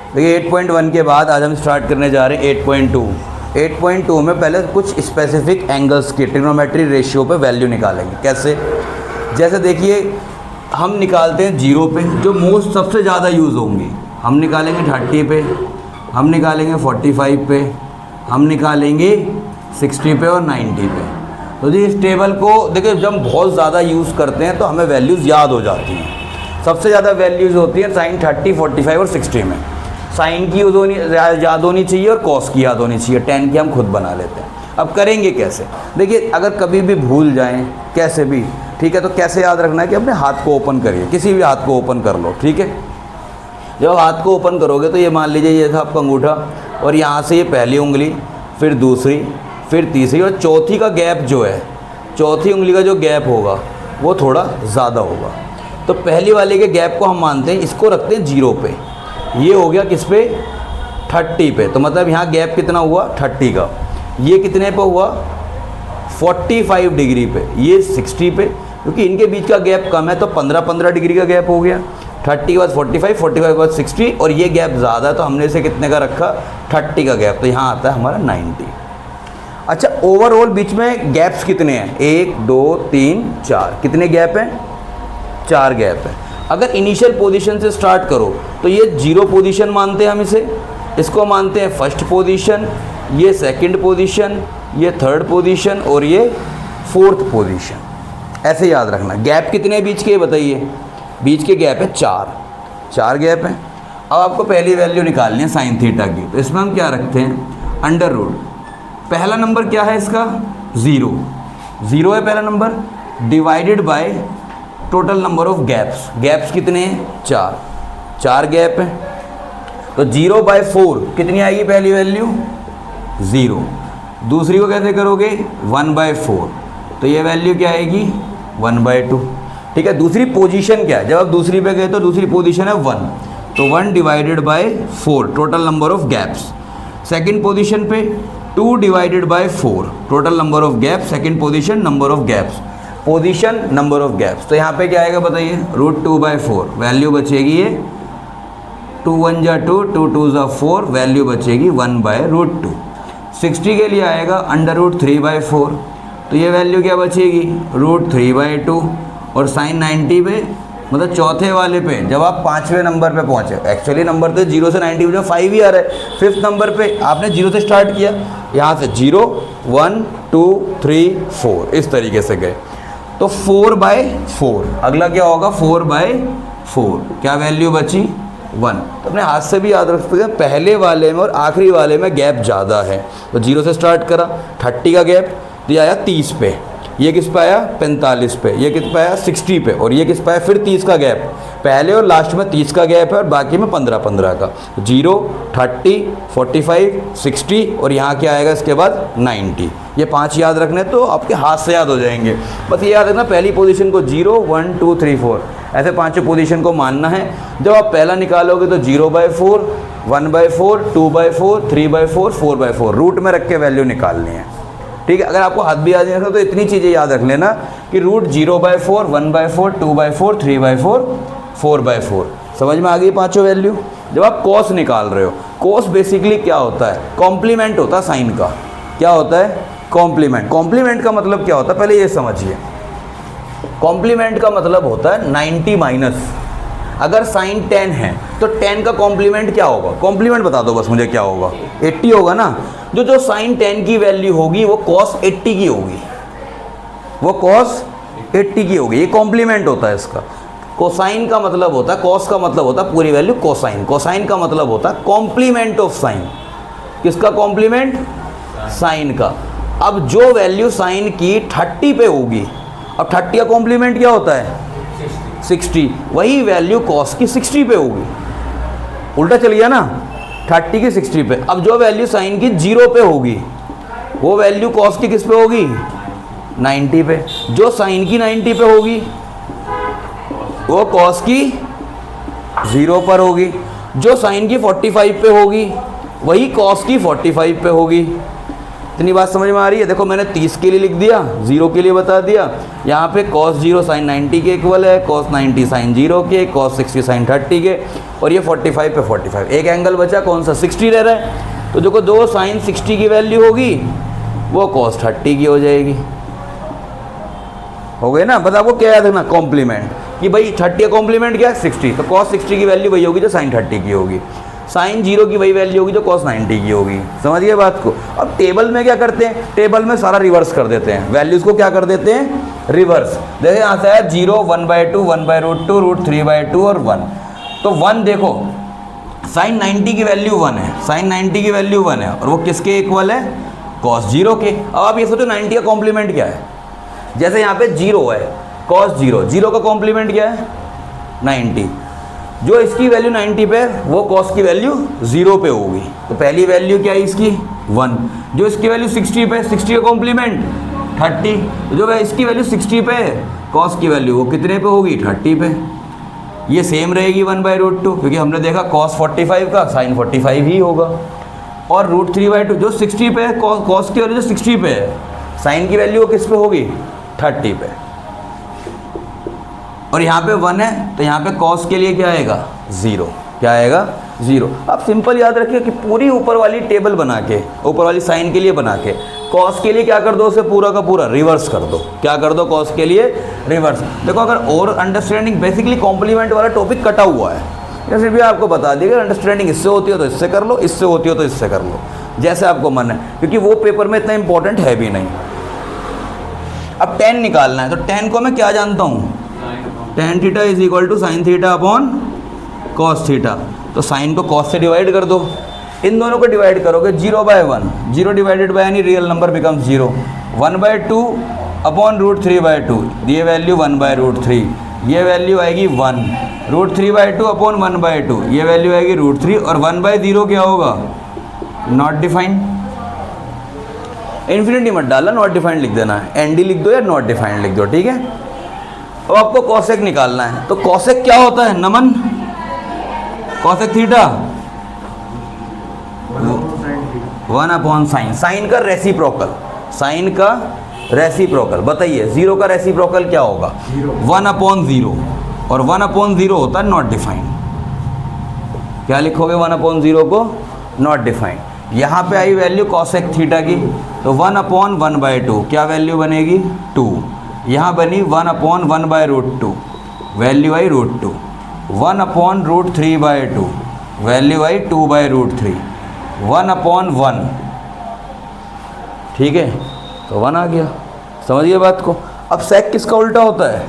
देखिए 8.1 के बाद आज हम स्टार्ट करने जा रहे हैं 8.2। 8.2 में पहले कुछ स्पेसिफिक एंगल्स की ट्रिग्नोमेट्री रेशियो पे वैल्यू निकालेंगे। कैसे? जैसे देखिए हम निकालते हैं 0 पे, जो मोस्ट सबसे ज़्यादा यूज़ होंगी हम निकालेंगे 30 पे, हम निकालेंगे 45 पे, हम निकालेंगे 60 पे और 90 पे। तो जी इस टेबल को देखिए जब हम बहुत ज़्यादा यूज़ करते हैं तो हमें वैल्यूज़ याद हो जाती हैं। सबसे ज़्यादा वैल्यूज़ होती हैं साइन 30, 45 और 60 में। साइन की याद होनी चाहिए और कॉस की याद होनी चाहिए, tan की हम खुद बना लेते हैं। अब करेंगे कैसे? देखिए अगर कभी भी भूल जाएं कैसे भी, ठीक है, तो कैसे याद रखना है कि अपने हाथ को ओपन करिए, किसी भी हाथ को ओपन कर लो, ठीक है। जब हाथ को ओपन करोगे तो ये मान लीजिए ये था आपका अंगूठा और यहाँ से ये पहली उंगली, फिर दूसरी, फिर तीसरी और चौथी का गैप जो है, चौथी उंगली का जो गैप होगा वो थोड़ा ज़्यादा होगा। तो पहली वाले के गैप को हम मानते हैं, इसको रखते हैं 0 पे। ये हो गया किस पे? 30 पे। तो मतलब यहाँ गैप कितना हुआ? 30 का। ये कितने पे हुआ? 45 डिग्री पे। ये 60 पे, क्योंकि इनके बीच का गैप कम है तो 15-15 डिग्री का गैप हो गया। 30 के बाद 45, 45 के बाद 60 और ये गैप ज़्यादा है तो हमने इसे कितने का रखा? 30 का गैप। तो यहाँ आता है हमारा 90। अच्छा, ओवरऑल बीच में गैप्स कितने हैं? 1, 2, 3, 4। कितने गैप हैं? 4 गैप हैं। अगर इनिशियल पोजीशन से स्टार्ट करो तो ये 0 पोजीशन मानते हैं हम इसे, इसको मानते हैं फर्स्ट पोजीशन, ये सेकंड पोजीशन, ये थर्ड पोजीशन और ये फोर्थ पोजीशन। ऐसे याद रखना। गैप कितने बीच के बताइए? बीच के गैप है 4 गैप हैं। अब आपको पहली वैल्यू निकालनी है साइन थीटा की, तो इसमें हम क्या रखते हैं? Under root. पहला नंबर क्या है इसका? 0 है पहला number, divided by total number of gaps. Gaps कितने हैं? 4 गैप हैं। तो 0/4 कितनी आएगी पहली वैल्यू? 0। दूसरी को कैसे करोगे? 1/4। तो ये वैल्यू क्या आएगी? 1/2। ठीक है। दूसरी पोजीशन क्या है? जब आप दूसरी पे गए तो दूसरी पोजीशन है 1, तो 1 divided by 4 total number of gaps. Second position पे 2 divided by 4 total number of gaps. Second position number of gaps, position number of gaps. तो यहाँ पे क्या आएगा बताइए? √2/4 वैल्यू बचेगी ये 2 1 जा 2, 2 2 जा 4, वैल्यू बचेगी 1/√2। 60 के लिए आएगा √3/4, तो ये वैल्यू क्या बचेगी? √3/2। और साइन 90 पे मतलब चौथे वाले पे जब आप 5वें नंबर पे पहुँचे, एक्चुअली नंबर तो 0 से 90 में 5 ही आ रहा है। 5th नंबर पे आपने 0 से स्टार्ट किया, यहाँ से 0 1 2 3 4 इस तरीके से गए, तो 4/4। अगला क्या होगा? 4/4। क्या वैल्यू बची? 1। तो अपने हाथ से भी याद रख सकते हैं, पहले वाले में और आखिरी वाले में गैप ज़्यादा है। तो 0 से स्टार्ट करा, 30 का गैप, तो ये आया 30 पे। ये किस पे आया? 45 पे। ये किस पे आया? 60 पे। और ये किस पे आया? फिर 30 का गैप। पहले और लास्ट में 30 का गैप है और बाकी में 15-15 का। 0 30 45 60 और यहाँ क्या आएगा इसके बाद? 90। ये 5 याद रखने तो आपके हाथ से याद हो जाएंगे। बस ये याद रखना, पहली पोजीशन को 0 1 2 3 4 ऐसे 5 पोजीशन को मानना है। जब आप पहला निकालोगे तो 0/4 1/4 2/4 3/4 4/4 रूट में रख के वैल्यू निकालनी है। ठीक है। अगर आपको हाथ भी याद नहीं रखना तो इतनी चीज़ें याद रख लेना कि √0/4 1/4 2/4 3/4 4/4। समझ में आ गई 5 वैल्यू? जब आप कॉस निकाल रहे हो, कॉस बेसिकली क्या होता है? कॉम्प्लीमेंट होता है साइन का। क्या होता है? कॉम्प्लीमेंट। कॉम्प्लीमेंट का मतलब क्या होता है पहले ये समझिए। कॉम्प्लीमेंट का मतलब होता है 90 माइनस। अगर साइन 10 है तो 10 का कॉम्प्लीमेंट क्या होगा? कॉम्प्लीमेंट बता दो बस मुझे क्या होगा? 80 होगा ना। जो साइन 10 की वैल्यू होगी वो कॉस 80 की होगी, वो कॉस 80 की होगी। ये कॉम्प्लीमेंट होता है इसका। कोसाइन का मतलब होता है, कॉस का मतलब होता है पूरी वैल्यू कोसाइन। कोसाइन का मतलब होता है कॉम्प्लीमेंट ऑफ साइन। किसका कॉम्प्लीमेंट? साइन का। अब जो वैल्यू साइन की 30 पे होगी, अब 30 का कॉम्प्लीमेंट क्या होता है? 60। वही वैल्यू कॉस की 60 पे होगी। उल्टा चल गया ना, 30 की 60 पे। अब जो वैल्यू साइन की 0 पे होगी वो वैल्यू कॉस की किस पे होगी? 90 पे। जो साइन की 90 पे होगी वो कॉस की 0 पर होगी। जो साइन की 45 पे होगी वही कॉस की 45 पे होगी। इतनी बात समझ में आ रही है? देखो मैंने 30 के लिए लिख दिया, 0 के लिए बता दिया। यहाँ पे cos 0 sin 90 के इक्वल है, cos 90 sin 0 के, cos 60 sin 30 के, और ये 45 पे 45। एक एंगल बचा कौन सा? 60 रह रहा है। तो देखो जो sin 60 की वैल्यू होगी वो cos 30 की हो जाएगी। हो गए ना? बस आपको क्या याद रखना, कॉम्प्लीमेंट, कि भाई 30 का कॉम्प्लीमेंट क्या है? 60। तो cos 60 की वैल्यू वही होगी जो sin 30 की होगी, sin 0 की वही वैल्यू होगी जो cos 90 की होगी। समझ गए बात को? अब टेबल में क्या करते हैं? टेबल में सारा रिवर्स कर देते हैं, वैल्यूज़ को क्या कर देते हैं? रिवर्स। जैसे यहाँ से आया 0, 1/2, 1/√2, √3/2 और 1। तो 1 देखो sin 90 की वैल्यू 1 है, sin 90 की वैल्यू 1 है, और वो किसके इक्वल है? cos 0 के। अब आप ये सोचो 90 का कॉम्प्लीमेंट क्या है? जैसे यहाँ पे 0 है, cos 0, 0 का कॉम्प्लीमेंट क्या है? 90। जो इसकी वैल्यू 90 पे है वो cos की वैल्यू 0 पे होगी। तो पहली वैल्यू क्या है इसकी? 1। जो इसकी वैल्यू 60 पे, 60 का कॉम्प्लीमेंट 30। तो जो इसकी वैल्यू 60 पे है, cos की वैल्यू वो कितने पे होगी? 30 पे। ये सेम रहेगी 1/√2, क्योंकि हमने देखा cos 45 का sin 45 ही होगा। और √3/2 जो 60 पे है, cos की वैल्यू जो 60 पे है, sin की वैल्यू वो किस पे होगी? 30 पे। और यहाँ पे 1 है, तो यहाँ पे cos के लिए क्या आएगा? 0। क्या आएगा? 0। अब सिंपल याद रखिए कि पूरी ऊपर वाली टेबल बना के, ऊपर वाली साइन के लिए बना के, cos के लिए क्या कर दो? उसे पूरा का पूरा रिवर्स कर दो। क्या कर दो? cos के लिए रिवर्स। देखो अगर और अंडरस्टैंडिंग, बेसिकली कॉम्प्लीमेंट वाला टॉपिक कटा हुआ है, जैसे भी आपको बता दिया, अगर अंडरस्टैंडिंग इससे होती हो तो इससे कर लो, इससे होती हो तो इससे कर लो, जैसे आपको मन है, क्योंकि वो पेपर में इतना इंपॉर्टेंट है भी नहीं। अब tan निकालना है, तो tan को मैं क्या जानता हूँ? tan theta is equal to sin theta upon cos theta. तो sin को cos से डिवाइड कर दो, इन दोनों को डिवाइड करोगे 0/1, 0 divided by any real number becomes 0, 1/2 upon √3/2, ये वैल्यू 1/√3, ये वैल्यू आएगी 1, √3/2 अपॉन 1/2, ये वैल्यू आएगी √3, और 1/0 क्या होगा? Not defined. इन्फिनिटी मत डालना, नॉट डिफाइंड लिख देना है, एनडी लिख दो या नॉट डिफाइंड लिख दो, ठीक है। अब आपको कॉसेक निकालना है, तो कॉसेक क्या होता है नमन? कॉसेक थीटा 1/sin, साइन का रेसिप्रोकल, साइन का रेसिप्रोकल। बताइए 0 का रेसिप्रोकल क्या होगा? 1/0, और 1/0 होता है नॉट डिफाइंड। क्या लिखोगे 1/0 को? Not defined. यहाँ पे आई वैल्यू कॉसेक थीटा की, तो 1/1/2, क्या वैल्यू बनेगी? 2। यहाँ बनी 1/1/√2, वैल्यू आई √2, 1/√3/2, वैल्यू आई 2/√3, 1/1, ठीक है, तो 1 आ गया। समझिए बात को। अब सेक किसका उल्टा होता है?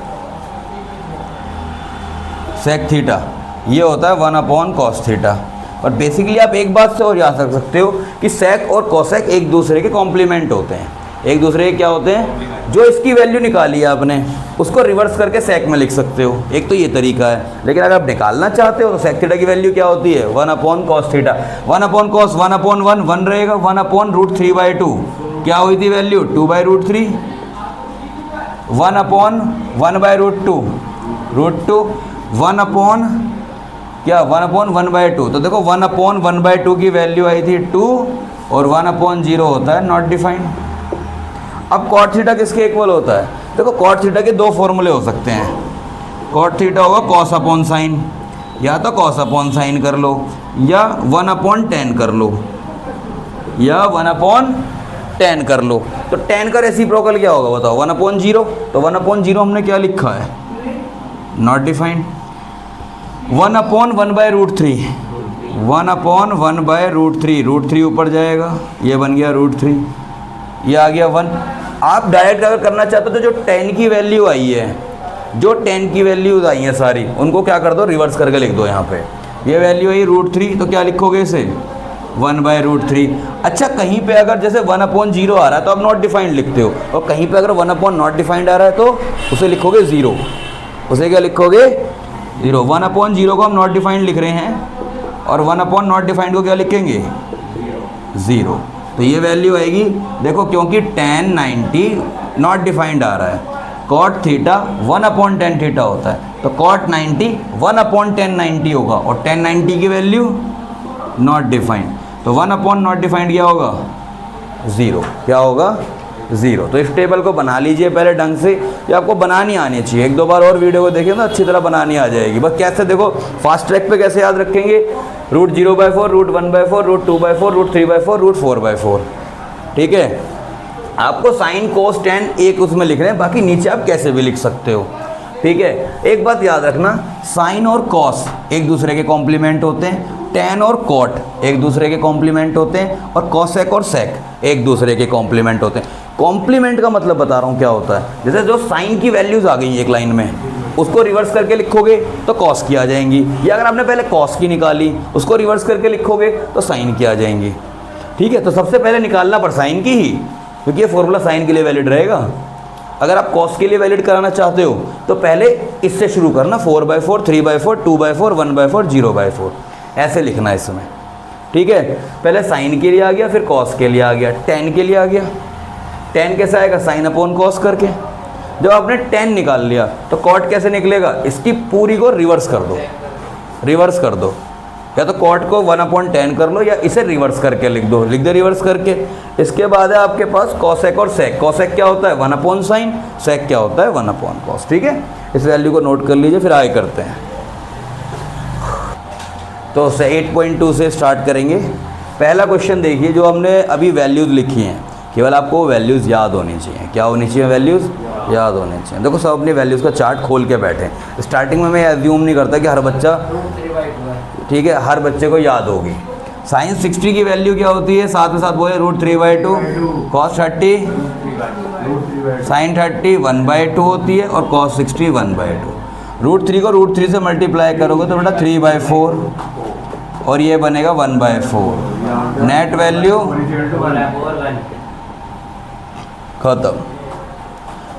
सेक थीटा, ये होता है 1/cos थीटा। और बेसिकली आप एक बात से और याद रख सकते हो कि सेक और कोसेक एक दूसरे के कॉम्प्लीमेंट होते हैं। एक दूसरे के क्या होते हैं? जो इसकी वैल्यू निकाली है आपने, उसको रिवर्स करके सेक में लिख सकते हो। एक तो ये तरीका है, लेकिन अगर आप निकालना चाहते हो तो सेक थीटा की वैल्यू क्या होती है? 1/cos theta. 1/cos 1/1 1 रहेगा, 1/√3/2 क्या हुई थी वैल्यू? 2/√3, 1/1/√2, √2, 1/1/2। तो देखो 1/1/2 की वैल्यू आई थी 2, और 1/0 होता है नॉट डिफाइंड। अब cot थीटा किसके इक्वल होता है? देखो cot थीटा के दो फॉर्मूले हो सकते हैं। cot थीटा होगा cos/sin, या तो cos/sin कर लो, या 1/tan कर लो, या 1/tan कर लो। तो tan का रेसिप्रोकल क्या होगा बताओ? 1/0। तो 1/0 हमने क्या लिखा है? Not defined. 1/1/√3, 1/1/√3, √3 ऊपर जाएगा, ये बन गया √3, ये आ गया 1। आप डायरेक्ट अगर करना चाहते हो तो जो tan की वैल्यू आई है, जो tan की वैल्यूज आई हैं सारी, उनको क्या कर दो? रिवर्स करके लिख दो। यहाँ पे ये वैल्यू आई √3, तो क्या लिखोगे इसे? 1/√3। अच्छा, कहीं पे अगर जैसे 1/0 आ रहा है तो आप नॉट डिफाइंड लिखते हो, और कहीं पे अगर 1/नॉट डिफाइंड आ रहा है तो उसे लिखोगे 0। उसे क्या लिखोगे? 0। 1/0 को हम नॉट डिफाइंड लिख रहे हैं, और 1/नॉट डिफाइंड को क्या लिखेंगे? 0। तो ये वैल्यू आएगी, देखो क्योंकि tan 90 नॉट डिफाइंड आ रहा है, cot थीटा 1/tan थीटा होता है, तो cot 90 1/tan 90 होगा, और tan 90 की वैल्यू नॉट डिफाइंड, तो 1/नॉट डिफाइंड क्या होगा? ज़ीरो। क्या होगा? ज़ीरो। तो इस टेबल को बना लीजिए पहले ढंग से, ये आपको बनानी आनी चाहिए। एक दो बार और वीडियो को देखिए ना, अच्छी तरह बनानी आ जाएगी। बस कैसे देखो, फास्ट ट्रैक पे कैसे याद रखेंगे, root 0/4, root 1/4, root 2/4, root 3/4, root 4/4। ठीक है, आपको साइन कोस टेन एक उसमें लिख रहे हैं, बाकी नीचे आप कैसे भी लिख सकते हो। ठीक है, एक बात याद रखना, साइन और कॉस एक दूसरे के कॉम्प्लीमेंट होते हैं, टेन और कॉट एक दूसरे के कॉम्प्लीमेंट होते हैं, और कॉसेक और सेक एक दूसरे के कॉम्प्लीमेंट होते हैं। कॉम्प्लीमेंट का मतलब बता रहा हूँ क्या होता है, जैसे जो साइन की वैल्यूज़ आ गई एक लाइन में, उसको रिवर्स करके लिखोगे तो कॉस की आ जाएंगी, या अगर आपने पहले कॉस की निकाली उसको रिवर्स करके लिखोगे तो साइन की आ जाएंगी। ठीक है, तो सबसे पहले निकालना पर साइन की ही, क्योंकि ये फॉर्मूला साइन के लिए वैलिड रहेगा। अगर आप कॉस के लिए वैलिड कराना चाहते हो तो पहले इससे शुरू करना, 4/4, 3/4, 2/4, 1/4, 0/4, ऐसे लिखना है इसमें। ठीक है, पहले साइन के लिए आ गया, फिर कॉस के लिए आ गया, टेन के लिए आ गया। टेन कैसे आएगा? साइन अपॉन कॉस करके। जब आपने टेन निकाल लिया तो कॉट कैसे निकलेगा? इसकी पूरी को रिवर्स कर दो, रिवर्स कर दो, या तो कॉट को 1/10 कर लो, या इसे रिवर्स करके लिख दो, लिख दो रिवर्स करके। इसके बाद है आपके पास कॉसेक और सेक। कॉसेक क्या होता है? 1/sin, सेक क्या होता है? 1/cos। ठीक है, इस वैल्यू को नोट कर लीजिए, फिर आगे करते हैं। तो 8.2 से स्टार्ट करेंगे। पहला क्वेश्चन देखिए, जो हमने अभी वैल्यूज़ लिखी हैं, केवल आपको वैल्यूज़ याद होनी चाहिए। क्या होनी चाहिए? वैल्यूज़ याद होनी चाहिए। देखो सब अपनी वैल्यूज़ का चार्ट खोल के बैठे। स्टार्टिंग में मैं एज्यूम नहीं करता कि हर बच्चा, ठीक है, हर बच्चे को याद होगी। साइन 60 की वैल्यू क्या होती है? साथ में साथ बोले, रूट 3/2, कॉस 30, साइन 30 1/2 होती है, और कॉस 60 1/2। रूट 3 को रूट 3 से मल्टीप्लाई करोगे तो बेटा 3/4, और ये बनेगा 1/4। नेट वैल्यू ख़त्म।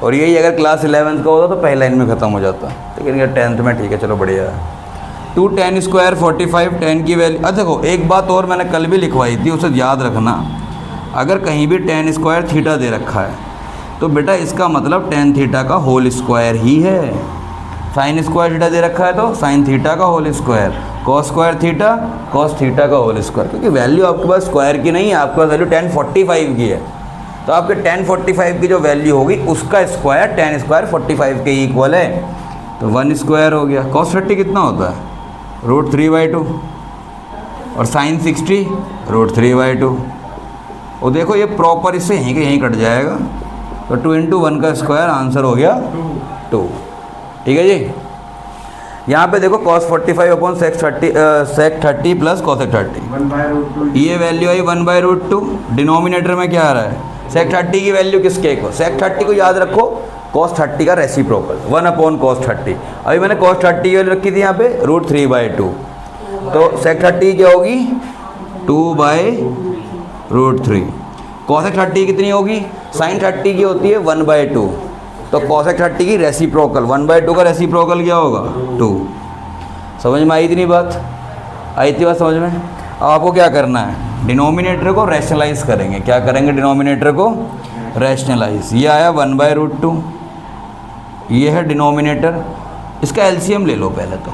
और यही अगर क्लास 11th का होता तो पहली लाइन में ख़त्म हो जाता, लेकिन ये 10th में ठीक है, चलो बढ़िया है। 2 tan स्क्वायर 45, 10 की वैल्यू। अच्छा देखो, एक बात और मैंने कल भी लिखवाई थी, उसे याद रखना। अगर कहीं भी tan स्क्वायर थीटा दे रखा है तो बेटा इसका मतलब tan थीटा का होल स्क्वायर ही है। साइन स्क्वायर थीटा दे रखा है तो साइन थीटा का whole square, cos square theta, cos theta का होल स्क्वायर। क्योंकि वैल्यू आपके पास स्क्वायर की नहीं है, आपके पास वैल्यू tan 45 की है, तो आपके tan 45 की जो वैल्यू होगी उसका स्क्वायर tan स्क्वायर 45 के इक्वल है, तो 1 स्क्वायर हो गया। कॉस 30 कितना होता है? रूट 3/2, और साइन 60 रूट 3/2। और देखो ये प्रॉपर इससे यहीं के यहीं कट जाएगा, तो 2 × 1 का स्क्वायर, आंसर हो गया 2। ठीक है जी। यहाँ पे देखो cos 45 upon sec 30 plus cosec 30, ये वैल्यू आई 1/√2। डिनोमिनेटर में क्या आ रहा है? sec 30 की वैल्यू किसके को? sec 30 को याद रखो, cos 30 का रेसिप्रोकल 1/cos 30। अभी मैंने cos 30 की वैल्यू रखी थी यहाँ पे रूट 3/2, तो sec 30 क्या होगी? 2/√3। cosec 30 कितनी होगी? sin 30 की होती है 1/2, तो cosec 30 की रेसिप्रोकल 1/2 का रेसिप्रोकल क्या होगा? 2। समझ में आई इतनी बात? आई थी बात समझ में? अब आपको क्या करना है? डिनोमिनेटर को रैशनलाइज करेंगे। क्या करेंगे? डिनोमिनेटर को रैशनलाइज। ये आया 1/√2, ये है डिनोमिनेटर। इसका एलसीएम ले लो पहले तो,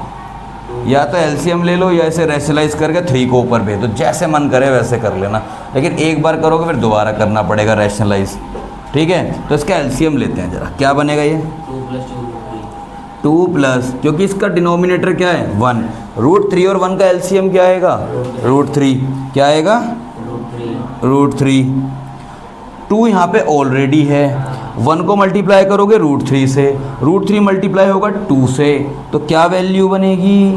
या तो एलसीएम ले लो, या इसे रैशनलाइज करके 3 को ऊपर भेज दो, जैसे मन करे वैसे कर लेना, लेकिन एक बार करोगे फिर दोबारा करना पड़ेगा रैशनलाइज। ठीक है, तो इसका एलसीएम लेते हैं जरा। क्या बनेगा ये? 2+, क्योंकि इसका डिनोमिनेटर क्या है? 1। रूट 3 और 1 का एलसीएम क्या आएगा? रूट 3। क्या आएगा? रूट 3। 2 यहाँ पे ऑलरेडी है, 1 को मल्टीप्लाई करोगे रूट 3 से, रूट 3 मल्टीप्लाई होगा 2 से, तो क्या वैल्यू बनेगी?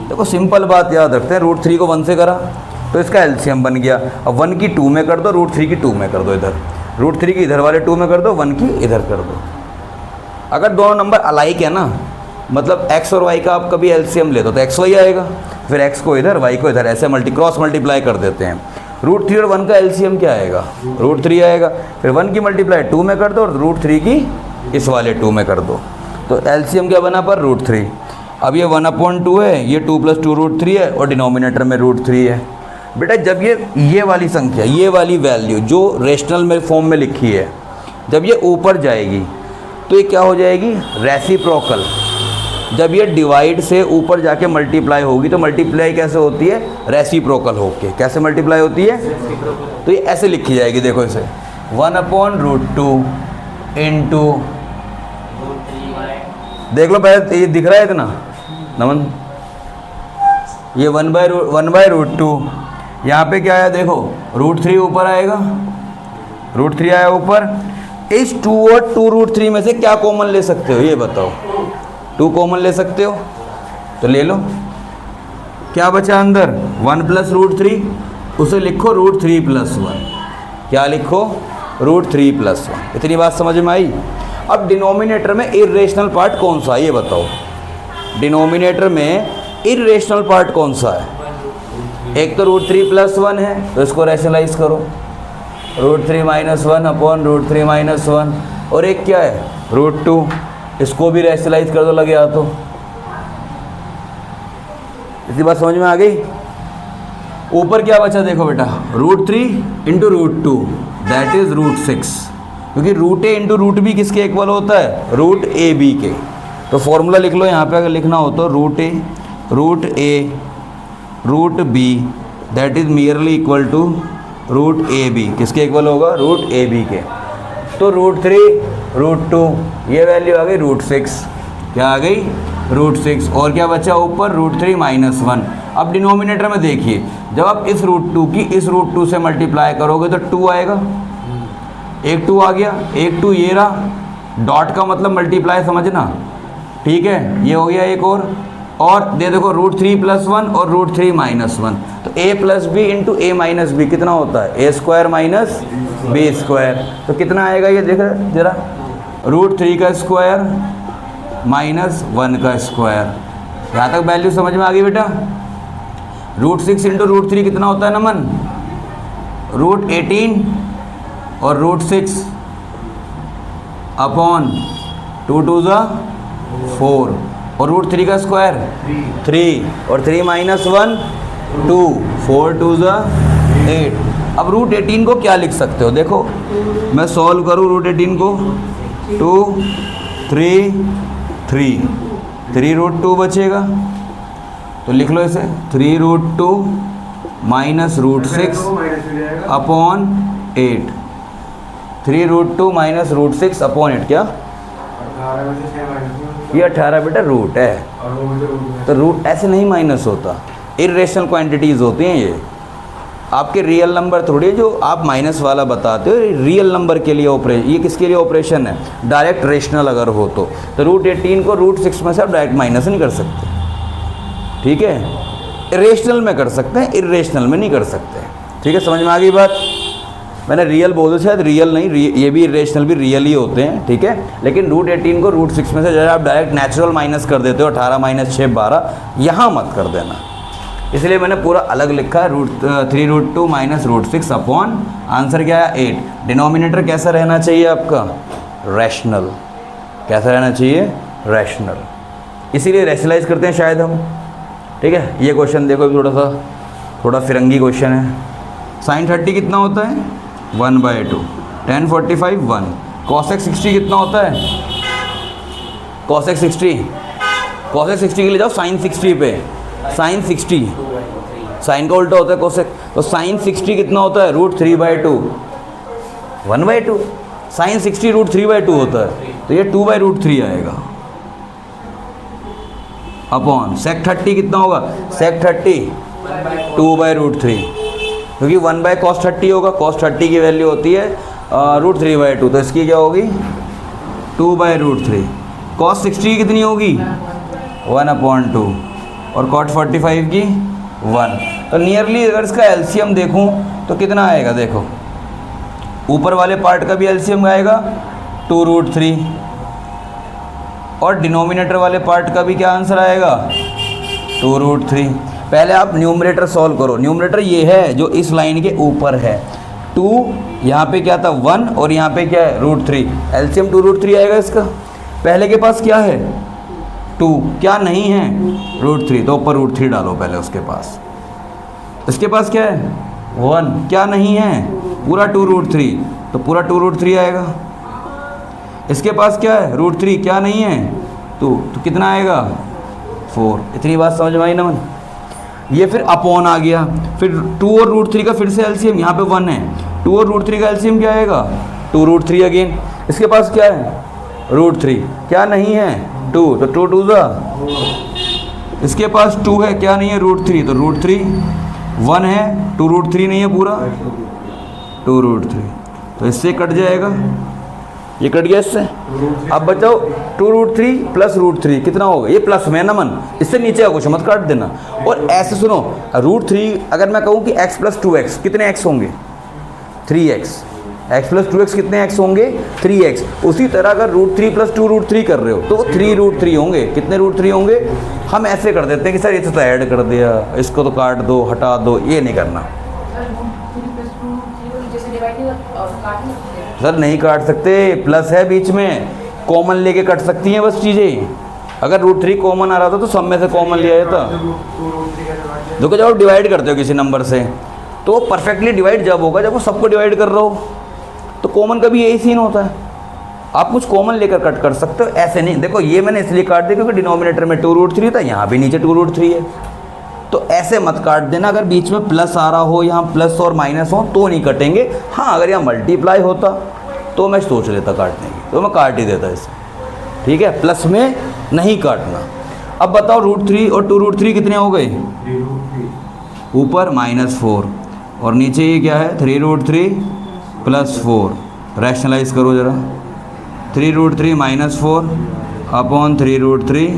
देखो सिंपल बात याद रखते हैं, रूट 3 को 1 से करा तो इसका एलसीएम बन गया। अब 1 की 2 में कर दो, रूट 3 की 2 में कर दो, इधर रूट 3 की इधर वाले 2 में कर दो, 1 की इधर कर दो। अगर दोनों नंबर अलाइक है ना, मतलब x और y का आप कभी एलसीएम ले दो तो xy आएगा, फिर x को इधर y को इधर, ऐसे क्रॉस मल्टीप्लाई कर देते हैं। रूट 3 और 1 का एलसीएम क्या आएगा? रूट 3 आएगा, फिर 1 की मल्टीप्लाई 2 में कर दो, और रूट 3 की इस वाले 2 में कर दो, तो एलसीएम क्या बना पर? रूट 3। अब ये 1/2 है, ये 2 + 2 रूट 3 है, और डिनोमिनेटर में रूट 3 है। बेटा जब ये वाली संख्या, ये वाली वैल्यू जो रेशनल में फॉर्म में लिखी है, जब ये ऊपर जाएगी तो ये क्या हो जाएगी? रेसिप्रोकल। जब ये डिवाइड से ऊपर जाके मल्टीप्लाई होगी तो मल्टीप्लाई कैसे होती है, रेसिप्रोकल होके। कैसे मल्टीप्लाई होती है, तो ये ऐसे लिखी जाएगी, देखो इसे 1/√2 इंटू, देख लो पहले ये दिख रहा है इतना नमन, ये 1/√2, यहाँ पे क्या है देखो √3 ऊपर आएगा, √3 आया ऊपर। इस 2 और 2√3 में से क्या कॉमन ले सकते हो ये बताओ, 2 कॉमन ले सकते हो तो ले लो। क्या बचा अंदर, 1 + √3, उसे लिखो √3 + 1। क्या लिखो, √3 + 1। इतनी बात समझ में आई। अब डिनोमिनेटर में इर्रेशनल पार्ट कौन सा है ये बताओ, डिनोमिनेटर में इर्रेशनल पार्ट कौन सा है। एक तो √3 + 1 है तो इसको रैशनलाइज करो, √3 - 1/√3 - 1, और एक क्या है √2, इसको भी रैशनलाइज कर दो लगे आ तो। इतनी बात समझ में आ गई। ऊपर क्या बचा देखो बेटा, √3 × √2 दैट इज √6, क्योंकि √a × √b किसके इक्वल होता है, √ab के। तो फॉर्मूला लिख लो यहाँ पे अगर लिखना हो तो √a √b that is nearly equal to √ab, किसके इक्वल होगा, √ab के। तो √3 √2 ये वैल्यू आ गई √6, क्या आ गई √6, और क्या बचा ऊपर √3 - 1। अब डिनोमिनेटर में देखिए, जब आप इस √2 की इस √2 से मल्टीप्लाई करोगे तो 2 आएगा, एक 2 आ गया, एक 2 ये रहा, डॉट का मतलब मल्टीप्लाई समझना, ठीक है। ये हो गया एक और दे देखो √3 + 1 और √3 - 1, तो a + b × a - b कितना होता है, a² - b², तो कितना आएगा ये देख जरा, √3 का स्क्वायर -1 का स्क्वायर। यहाँ तक वैल्यू समझ में आ गई बेटा। √6 × √3 कितना होता है नमन, √18 और √6 अपॉन 2 × 2 = 4, और √3 का स्क्वायर 3, और 3 - 1 2, 4 × 2 = 8। अब √18 को क्या लिख सकते हो, देखो मैं सॉल्व करूँ √18 को, 2 3 3 3√2 बचेगा, तो लिख लो इसे 3√2 - √6 अपॉन 8, 3√2 - √6 अपॉन 8, क्या ये 18 बेटा रूट है, तो रूट ऐसे नहीं माइनस होता, इर्रेशनल क्वांटिटीज़ होती हैं ये, आपके रियल नंबर थोड़ी है जो आप माइनस वाला बताते हो, रियल नंबर के लिए ऑपरेशन, ये किसके लिए ऑपरेशन है, डायरेक्ट रेशनल अगर हो तो √18 को √6 में से आप डायरेक्ट माइनस नहीं कर सकते, ठीक है। रेशनल में कर सकते हैं, इर्रेशनल में नहीं कर सकते, ठीक है। समझ में आ गई बात। मैंने रियल बोल दिया, शायद रियल नहीं, ये भी इर्रेशनल भी रियल ही होते हैं, ठीक है। लेकिन √18 को √6 में से जब आप डायरेक्ट नेचुरल माइनस कर देते हो, 18 - 6 12, यहाँ मत कर देना, इसलिए मैंने पूरा अलग लिखा है, 3√2 - √6 अपॉन, आंसर क्या है 8। डिनोमिनेटर कैसा रहना चाहिए आपका, रैशनल, कैसा रहना चाहिए, रैशनल, इसीलिए रैशनलाइज करते हैं शायद हम, ठीक है। ये क्वेश्चन देखो थोड़ा फिरंगी क्वेश्चन है। sin 30 कितना होता है, 1/2, tan 45 1, cosec 60 कितना होता है, cosec 60 के लिए जाओ sin 60 पे, sin 60 साइन का उल्टा होता है कोसेक, तो sin 60 कितना होता है, √3/2, 1/2, sin 60 √3/2 होता है, तो ये 2/√3 आएगा अपॉन sec 30 कितना होगा, sec 30 2/√3, क्योंकि 1/cos 30 होगा, cos 30 की वैल्यू होती है √3/2, तो इसकी क्या होगी 2/√3। cos 60 कितनी होगी 1/2, और cot 45 की 1। तो नियरली अगर इसका एलसीएम देखूं तो कितना आएगा, देखो ऊपर वाले पार्ट का भी एलसीएम आएगा 2√3, और डिनोमिनेटर वाले पार्ट का भी क्या आंसर आएगा 2√3। पहले आप न्यूमरेटर सॉल्व करो, न्यूमरेटर ये है जो इस लाइन के ऊपर है, 2 यहाँ पे क्या था 1, और यहाँ पे क्या है √3, एलसीएम 2√3 आएगा इसका। पहले के पास क्या है 2, क्या नहीं है √3, तो ऊपर √3 डालो पहले उसके पास। इसके पास क्या है 1, क्या नहीं है पूरा 2√3, तो पूरा 2√3 आएगा। इसके पास क्या है √3, क्या नहीं है 2, तो कितना आएगा 4। इतनी बात समझ में आई ना मन। ये फिर अपॉन आ गया, फिर 2 और √3 का फिर से एलसीएम, यहाँ पे 1 है, 2 और √3 का एलसीएम क्या आएगा 2√3 अगेन। इसके पास क्या है √3, क्या नहीं है 2, तो 2 2 ज़ा। इसके पास 2 है, क्या नहीं है √3, तो √3, 1 है, 2 √3 नहीं है पूरा, 2 √3, तो इससे कट जाएगा, ये कट गया इससे। अब बचाओ 2 √3 प्लस √3 कितना होगा, ये प्लस में ना मन, इससे नीचे का कुछ मत काट देना। और ऐसे सुनो, √3 अगर मैं कहूँ कि x + 2x कितने x होंगे 3x, x + 2x कितने x होंगे 3x। उसी तरह अगर √3 + 2 √3 कर रहे हो तो 3 √3 होंगे। कितने √3 होंगे, हम ऐसे कर देते हैं कि सर इसे तो ऐड कर दिया, इसको तो काट दो, हटा दो, ये नहीं करना सर, नहीं काट सकते, प्लस है बीच में, कॉमन लेके कट सकती हैं बस चीज़ें। अगर √3 कॉमन आ रहा था तो सब में से कॉमन लिया जाता। देखो जब आप डिवाइड करते हो किसी नंबर से तो परफेक्टली डिवाइड जब होगा जब वो सबको डिवाइड कर रहा हो, तो कॉमन का भी यही सीन होता है, आप कुछ कॉमन लेकर कट कर सकते हो, ऐसे नहीं। देखो ये मैंने इसलिए काट दिया क्योंकि डिनोमिनेटर में 2 √3 था, यहाँ भी नीचे 2 √3 है, तो ऐसे मत काट देना। अगर बीच में प्लस आ रहा हो, यहाँ प्लस और माइनस हो तो नहीं कटेंगे। हाँ अगर यहाँ मल्टीप्लाई होता तो मैं सोच लेता काटने की, तो मैं काट ही देता इसे, ठीक है, प्लस में नहीं काटना। अब बताओ √3 और 2 √3 कितने हो गए, ऊपर -4 और नीचे ये क्या है 3 √3 + 4, रैशनलाइज करो ज़रा, 3 √3 -4 अपॉन 3 √3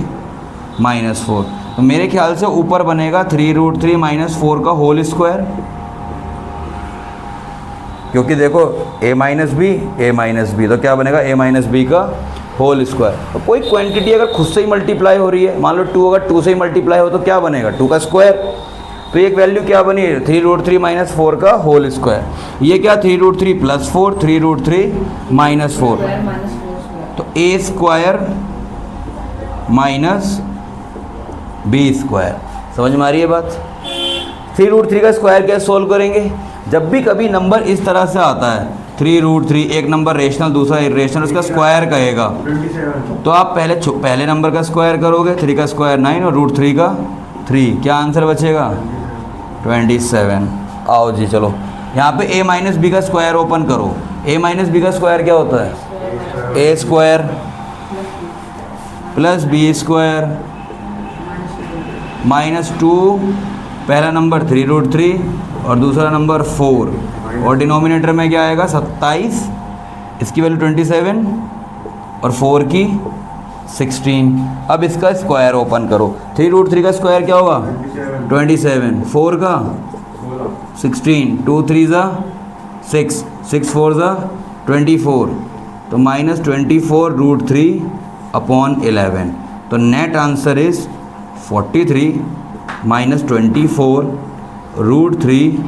-4, तो मेरे ख्याल से ऊपर बनेगा 3 √3 -4 का होल स्क्वायर, क्योंकि देखो a - b तो क्या बनेगा a - b का होल स्क्वायर। तो कोई क्वांटिटी अगर खुद से ही मल्टीप्लाई हो रही है, मान लो 2 अगर 2 से ही मल्टीप्लाई हो तो क्या बनेगा 2 का स्क्वायर, तो एक वैल्यू क्या बनी 3 √3 -4 का होल स्क्वायर। ये क्या 3 √3 + 4 3 √3 -4, तो a² - b²। समझ में आ रही है बात। 3 √3 का स्क्वायर कैसे सोल्व करेंगे, जब भी कभी नंबर इस तरह से आता है 3 √3, एक नंबर रेशनल दूसरा इरेशनल, उसका स्क्वायर कहेगा, तो आप पहले नंबर का स्क्वायर करोगे, 3 का स्क्वायर 9 और √3 का 3, क्या आंसर बचेगा 27। आओ जी चलो, यहाँ पे a - b का स्क्वायर ओपन करो। a - b का स्क्वायर क्या होता है a² + b² -2, पहला नंबर 3 √3 और दूसरा नंबर 4, और डिनोमिनेटर में क्या आएगा 27, इसकी वैल्यू 27 और 4 की 16। अब इसका स्क्वायर ओपन करो, 3 √3 का स्क्वायर क्या होगा 27, 4 का 16, 2 3 ज़ा 6, 6 4 ज़ा 24, तो -24 √3 अपॉन 11, तो net answer is 43 -24 √3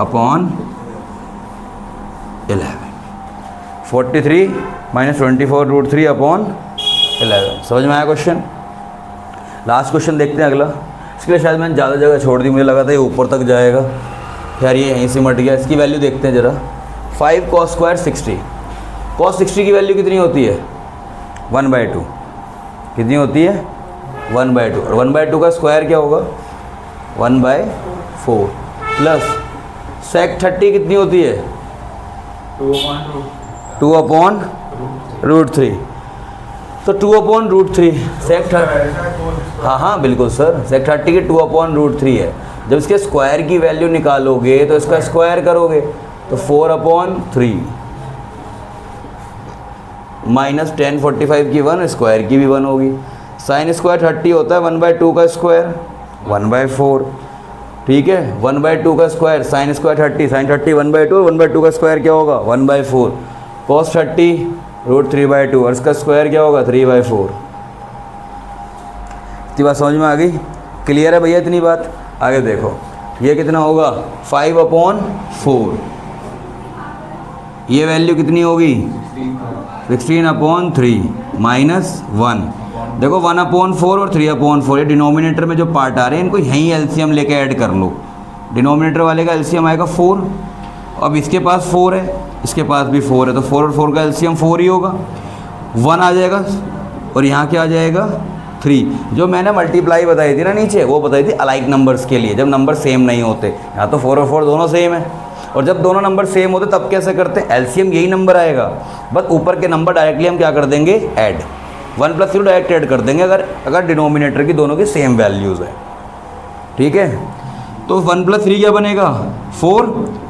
upon 11, 43 -24 √3 upon 11। समझ में आया क्वेश्चन। लास्ट क्वेश्चन देखते हैं अगला। इसके लिए शायद मैंने ज़्यादा जगह छोड़ दी, मुझे लगा था ये ऊपर तक जाएगा, खैर ये यहीं से मट गया। इसकी वैल्यू देखते हैं ज़रा, 5 cos² 60, cos 60 की वैल्यू कितनी होती है 1/2, कितनी होती है 1/2, और 1/2 का स्क्वायर क्या होगा 1/4, प्लस sec 30 कितनी होती है 2/√3, तो 2/√3 sec 30, हाँ बिल्कुल सर, sec 30 की 2/√3 है। जब इसके स्क्वायर की वैल्यू निकालोगे तो इसका स्क्वायर करोगे तो 4/3 -10 45 की 1, स्क्वायर की भी 1 होगी। साइन स्क्वायर 30 होता है 1/2 का स्क्वायर 1/4, ठीक है, 1/2 का स्क्वायर साइन स्क्वायर 30, साइन 30 1/2, 1/2 का स्क्वायर क्या होगा 1/4, cos 30 √3/2 और इसका स्क्वायर क्या होगा 3/4। इतनी बात समझ में आ गई, क्लियर है भैया इतनी बात। आगे देखो ये कितना होगा 5/4, ये वैल्यू कितनी होगी 16/3 -1, देखो 1/4 और 3/4, ये डिनोमिनेटर में जो पार्ट आ रहे हैं इनको यहीं एलसीएम लेके ऐड कर लो। डिनोमिनेटर वाले का एलसीएम आएगा 4, अब इसके पास 4 है, इसके पास भी 4 है, तो 4 और 4 का एलसीएम 4 ही होगा, 1 आ जाएगा और यहाँ क्या आ जाएगा 3। जो मैंने मल्टीप्लाई बताई थी ना नीचे, वो बताई थी अलाइक नंबर्स के लिए, जब नंबर सेम नहीं होते। यहाँ तो 4 और 4 दोनों सेम है, और जब दोनों नंबर सेम होते तब कैसे करते हैं, एलसीएम यही नंबर आएगा, बस ऊपर के नंबर डायरेक्टली हम क्या कर देंगे, ऐड, 1 + 0 डायरेक्ट ऐड कर देंगे अगर डिनोमिनेटर की दोनों की सेम वैल्यूज़ है। ठीक है, तो 1 + 3 क्या बनेगा, 4,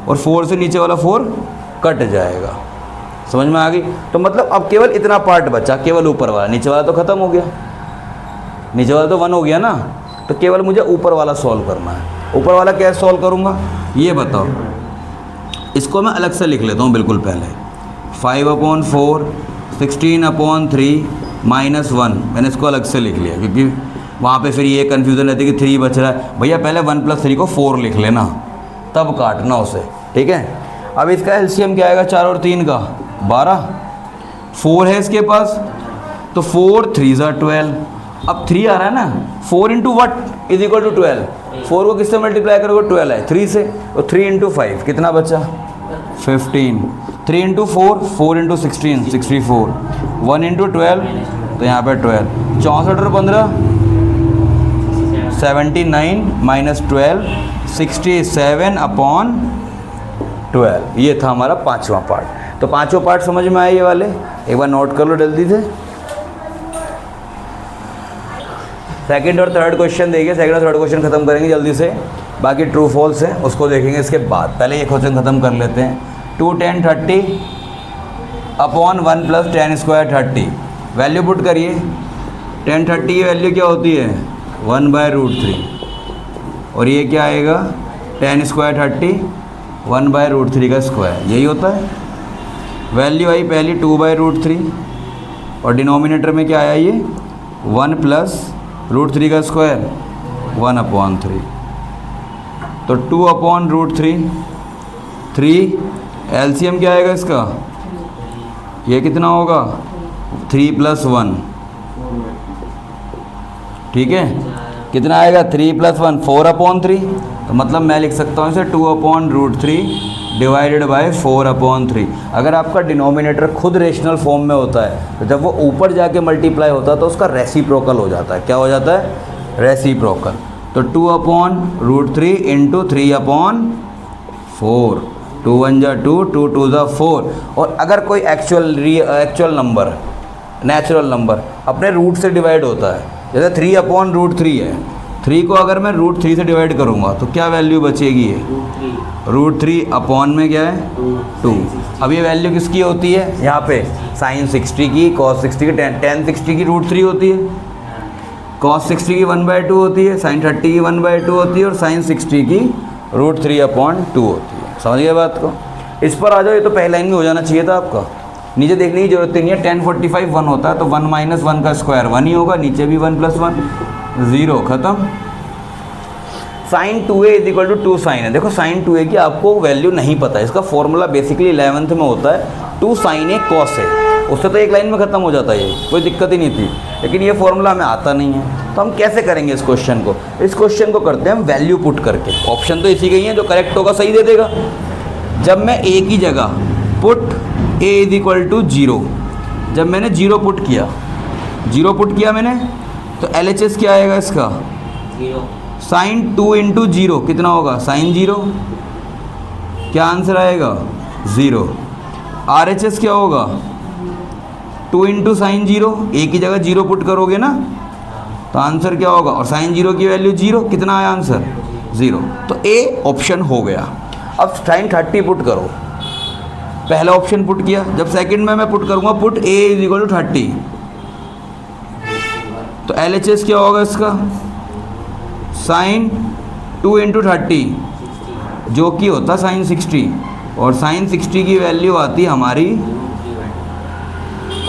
और 4 से नीचे वाला 4 कट जाएगा। समझ में आ गई। तो मतलब अब केवल इतना पार्ट बचा, केवल ऊपर वाला, नीचे वाला तो ख़त्म हो गया, नीचे वाला तो 1 हो गया ना, तो केवल मुझे ऊपर वाला सॉल्व करना है। ऊपर वाला कैसे सॉल्व करूँगा ये बताओ। इसको मैं अलग से लिख लेता हूँ बिल्कुल पहले, 5/4 16/3 -1, मैंने इसको अलग से लिख लिया, क्योंकि वहाँ पे फिर ये कन्फ्यूज़न रहती है कि 3 बच रहा है। भैया पहले 1 + 3 को 4 लिख लेना, तब काटना उसे। ठीक है, अब इसका एलसीएम क्या आएगा, 4 और 3 का 12, 4 है इसके पास, तो 4 3 = 12। अब 3 आ रहा है ना, 4 × what = 12, 4 को किससे मल्टीप्लाई करोगे, 12 है 3 से, तो 3 × 5 कितना बचा, 15, 3 × 4 4 × 16 64, 1 × 12 तो यहाँ पे 12, 64 और 15 79 - 12 67/12। ये था हमारा 5वां पार्ट। तो 5वां पार्ट समझ में आए ये वाले, एक बार नोट कर लो जल्दी से। सेकंड और थर्ड क्वेश्चन देखिए, सेकंड और थर्ड क्वेश्चन खत्म करेंगे जल्दी से, बाकी ट्रू फॉल्स है उसको देखेंगे इसके बाद। पहले ये क्वेश्चन खत्म कर लेते हैं। 2 10 30/1 + 10² 30, वैल्यू पुट करिए। 10 30 की वैल्यू क्या होती है, 1/√3, और ये क्या आएगा, 10² 30 1/√3 का स्क्वायर, यही होता है। वैल्यू आई पहली 2/√3, और डिनोमिनेटर में क्या आया ये 1 + √3 का स्क्वायर 1/3, तो 2/√3, 3 एलसीएम क्या आएगा इसका, ये कितना होगा, 3 + 1। ठीक है, कितना आएगा, 3 + 1 4/3, तो मतलब मैं लिख सकता हूँ इसे 2/√3 / 4/3। अगर आपका डिनोमिनेटर खुद रेशनल फॉर्म में होता है, तो जब वो ऊपर जाके मल्टीप्लाई होता है तो उसका रेसिप्रोकल हो जाता है। क्या हो जाता है, रेसिप्रोकल। तो 2/√3 × 3/4, 2 1 = 2, 2 2 = 4। और अगर कोई एक्चुअल नंबर, नेचुरल नंबर अपने रूट से डिवाइड होता है, जैसे 3/√3 है, 3 को अगर मैं √3 से डिवाइड करूँगा तो क्या वैल्यू बचेगी, है √3 अपॉन में क्या है 2। अब ये वैल्यू किसकी होती है, यहाँ पे sin 60 की, cos 60 की, tan 60 की √3 होती है, cos 60 की 1/2 होती है, sin 30 की 1/2 होती है, और sin 60 की √3/2 होती है। समझ गए बात को। इस पर आ जाओ, ये तो पहले लाइन में हो जाना चाहिए था आपका, नीचे देखने की जरूरत नहीं है। 10 45 1 होता है, तो 1 - 1 का स्क्वायर 1 ही होगा, नीचे भी 1 + 1 0, खत्म। sin 2a = 2 sin है। देखो sin 2a की आपको वैल्यू नहीं पता है, इसका फॉर्मूला बेसिकली 11th में होता है 2 sin a cos a, उससे तो एक लाइन में ख़त्म हो जाता है, ये कोई दिक्कत ही नहीं थी। लेकिन ये फॉर्मूला हमें आता नहीं है, तो हम कैसे करेंगे इस क्वेश्चन को। इस क्वेश्चन को करते हैं हम वैल्यू पुट करके। ऑप्शन तो इसी गई है, जो करेक्ट होगा सही दे देगा। जब मैं a की जगह पुट a = 0, जब मैंने 0 पुट किया, 0 पुट किया मैंने, तो LHS क्या आएगा इसका, 0। sin 2 × 0 कितना होगा, sin 0, क्या आंसर आएगा 0। RHS क्या होगा, 2 × sin 0, a की जगह 0 पुट करोगे ना, तो आंसर क्या होगा, और sin 0 की वैल्यू 0, कितना आया आंसर 0। तो A ऑप्शन हो गया। अब sin 30 पुट करो, पहला ऑप्शन पुट किया, जब सेकंड में मैं पुट करूँगा पुट A = 30, तो LHS क्या होगा इसका, sin 2 × 30 जो कि होता sin 60, और sin 60 की वैल्यू आती हमारी,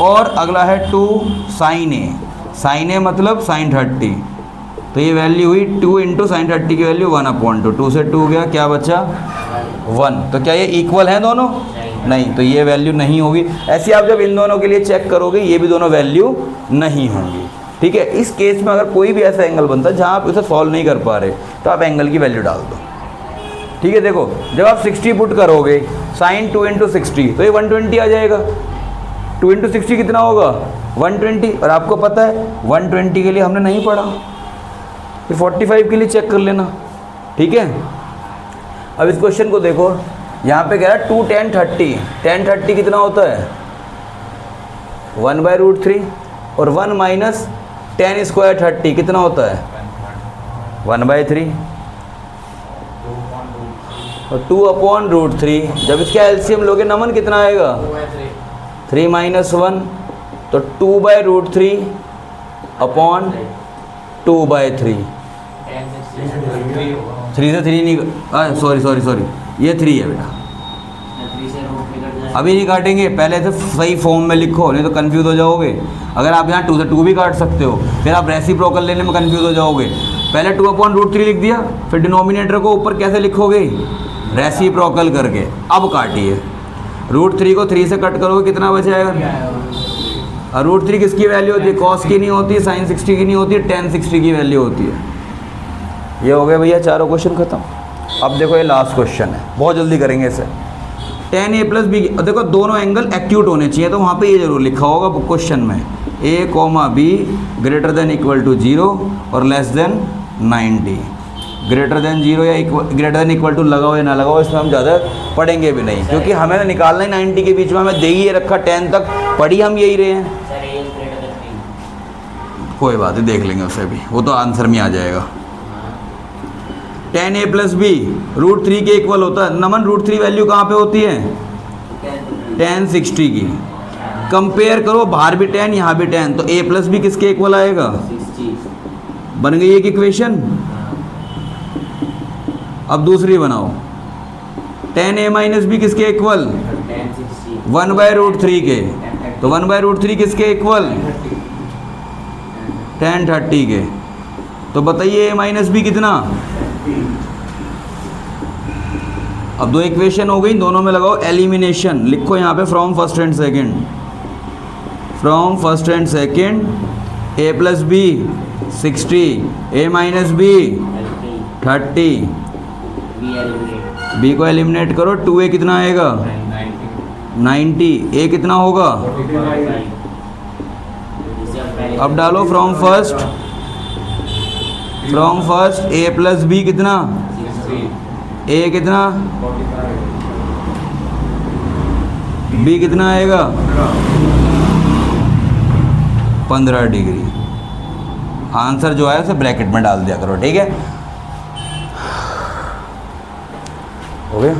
और अगला है 2 sin a, sin a मतलब sin 30, तो ये वैल्यू हुई 2 × sin 30 की वैल्यू 1/2, 2 से 2 गया, क्या बचा 1। तो क्या ये इक्वल है दोनों, नहीं, तो ये वैल्यू नहीं होगी। ऐसे आप जब इन दोनों के लिए चेक करोगे, ये भी दोनों वैल्यू नहीं होंगी। ठीक है, इस केस में अगर कोई भी ऐसा एंगल बनता है जहाँ आप उसे सॉल्व नहीं कर पा रहे, तो आप एंगल की वैल्यू डाल दो। ठीक है, देखो जब आप 60 पुट करोगे sin 2 × 60, तो ये 120 आ जाएगा। 2 इंटू 60 कितना होगा 120, और आपको पता है 120 के लिए हमने नहीं पढ़ा, फिर 45 के लिए चेक कर लेना, ठीक है। अब इस क्वेश्चन को देखो, यहाँ पे कह रहा है 2 tan 30, tan 30 कितना होता है 1/√3, और 1 माइनस tan स्क्वायर 30 कितना होता है 1/3, और 2/√3। जब इसका एलसीएम लोगे नमन कितना आएगा 3 माइनस 1, तो 2/√3 अपॉन 2/3। 3 से 3 नहीं, सॉरी ये 3 है बेटा, अभी नहीं काटेंगे, पहले से सही फॉर्म में लिखो, नहीं तो कंफ्यूज हो जाओगे। अगर आप यहाँ 2 से 2 भी काट सकते हो, फिर आप रेसिप्रोकल लेने में कंफ्यूज हो जाओगे। पहले 2/√3 लिख दिया, फिर डिनोमिनेटर को ऊपर कैसे लिखोगे रेसिप्रोकल करके। अब काटिए, √3 को 3 से कट करोगे कितना बचाएगा, और √3 किसकी वैल्यू होती है, कॉस की नहीं होती, sin 60 की नहीं होती, tan 60 की वैल्यू होती है। ये हो गए भैया चारों क्वेश्चन खत्म। अब देखो ये लास्ट क्वेश्चन है, बहुत जल्दी करेंगे इसे। tan a प्लस बी, देखो दोनों एंगल एक्यूट होने चाहिए, तो वहाँ पे ये जरूर लिखा होगा क्वेश्चन में, a, b greater than equal to 0 और लेस देन 90। ग्रेटर देन 0 या ग्रेटर देन इक्वल टू लगाओ या ना लगाओ, इसमें हम ज़्यादा पढ़ेंगे भी नहीं, क्योंकि हमें निकालना ही 90 के बीच में, हमें दे ही रखा 10 तक, पढ़ी हम यही रहे हैं। कोई बात नहीं, देख लेंगे उसे भी, वो तो आंसर में आ जाएगा। tan a प्लस बी √3 के इक्वल होता है। नमन √3 वैल्यू कहाँ पे होती है tan 60 की। कंपेयर करो, बाहर भी tan यहाँ भी tan, तो a प्लस बी किसके इक्वल आएगा 60। बन गई एक इक्वेशन। अब दूसरी बनाओ, tan a माइनस बी किसके इक्वल 1/√3 के, तो 1/√3 किसके इक्वल tan 30 के। तो बताइए a माइनस बी कितना। अब दो इक्वेशन हो गई, दोनों में लगाओ एलिमिनेशन, लिखो यहाँ पे from first and second, from first and second a plus B 60, a minus B 30, b को एलिमिनेट करो, 2a कितना आएगा 90, a कितना होगा। अब डालो from first a plus B कितना, a कितना, b कितना आएगा 15 डिग्री। आंसर जो है उसे ब्रैकेट में डाल दिया करो, ठीक है, हो गया।